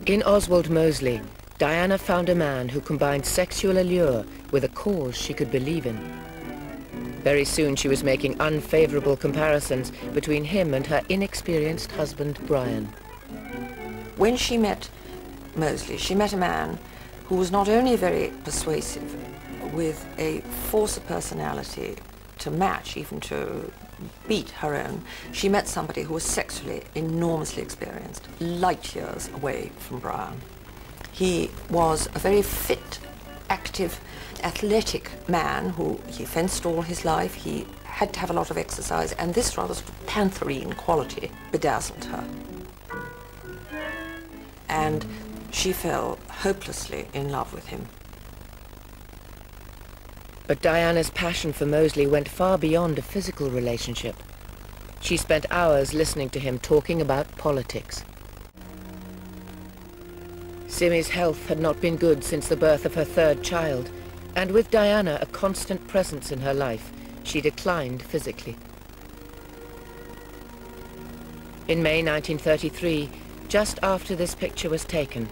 In Oswald Mosley, Diana found a man who combined sexual allure with a cause she could believe in. Very soon she was making unfavorable comparisons between him and her inexperienced husband, Brian. When she met Mosley, she met a man who was not only very persuasive, with a force of personality to match, even to beat her own. She met somebody who was sexually enormously experienced, light years away from Brian. He was a very fit, active, athletic man who he fenced all his life. He had to have a lot of exercise, and this rather sort of pantherine quality bedazzled her. And she fell hopelessly in love with him. But Diana's passion for Mosley went far beyond a physical relationship. She spent hours listening to him talking about politics. Simi's health had not been good since the birth of her third child, and with Diana a constant presence in her life, she declined physically. In May 1933, just after this picture was taken,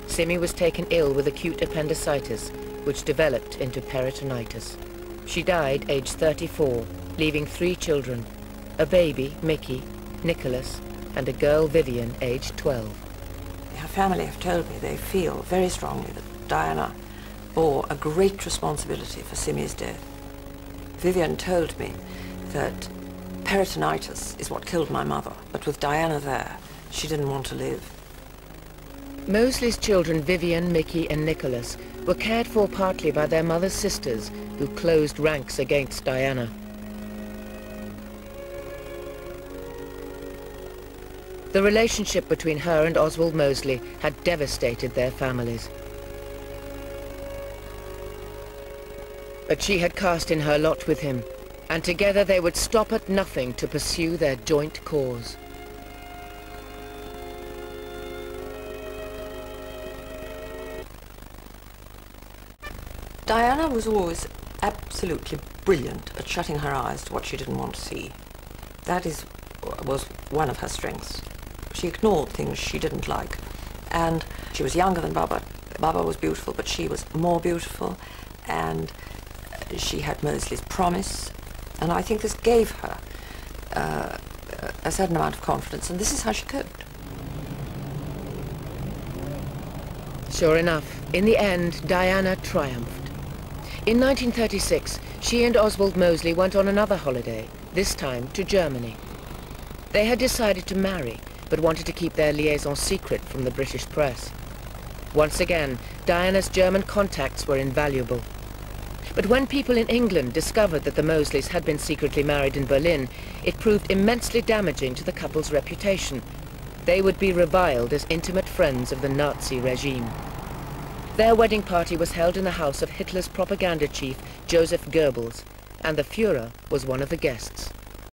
Simi was taken ill with acute appendicitis, which developed into peritonitis. She died aged 34, leaving 3 children, a baby, Mickey, Nicholas, and a girl, Vivian, aged 12. Her family have told me they feel very strongly that Diana bore a great responsibility for Simi's death. Vivian told me that peritonitis is what killed my mother, but with Diana there, she didn't want to live. Mosley's children, Vivian, Mickey, and Nicholas, were cared for partly by their mother's sisters, who closed ranks against Diana. The relationship between her and Oswald Mosley had devastated their families. But she had cast in her lot with him, and together they would stop at nothing to pursue their joint cause. Diana was always absolutely brilliant at shutting her eyes to what she didn't want to see. That was one of her strengths. She ignored things she didn't like. And she was younger than Baba. Baba was beautiful, but she was more beautiful. And she had Mosley's promise. And I think this gave her a certain amount of confidence. And this is how she coped. Sure enough, in the end, Diana triumphed. In 1936, she and Oswald Mosley went on another holiday, this time to Germany. They had decided to marry, but wanted to keep their liaison secret from the British press. Once again, Diana's German contacts were invaluable. But when people in England discovered that the Mosleys had been secretly married in Berlin, it proved immensely damaging to the couple's reputation. They would be reviled as intimate friends of the Nazi regime. Their wedding party was held in the house of Hitler's propaganda chief, Joseph Goebbels, and the Führer was one of the guests.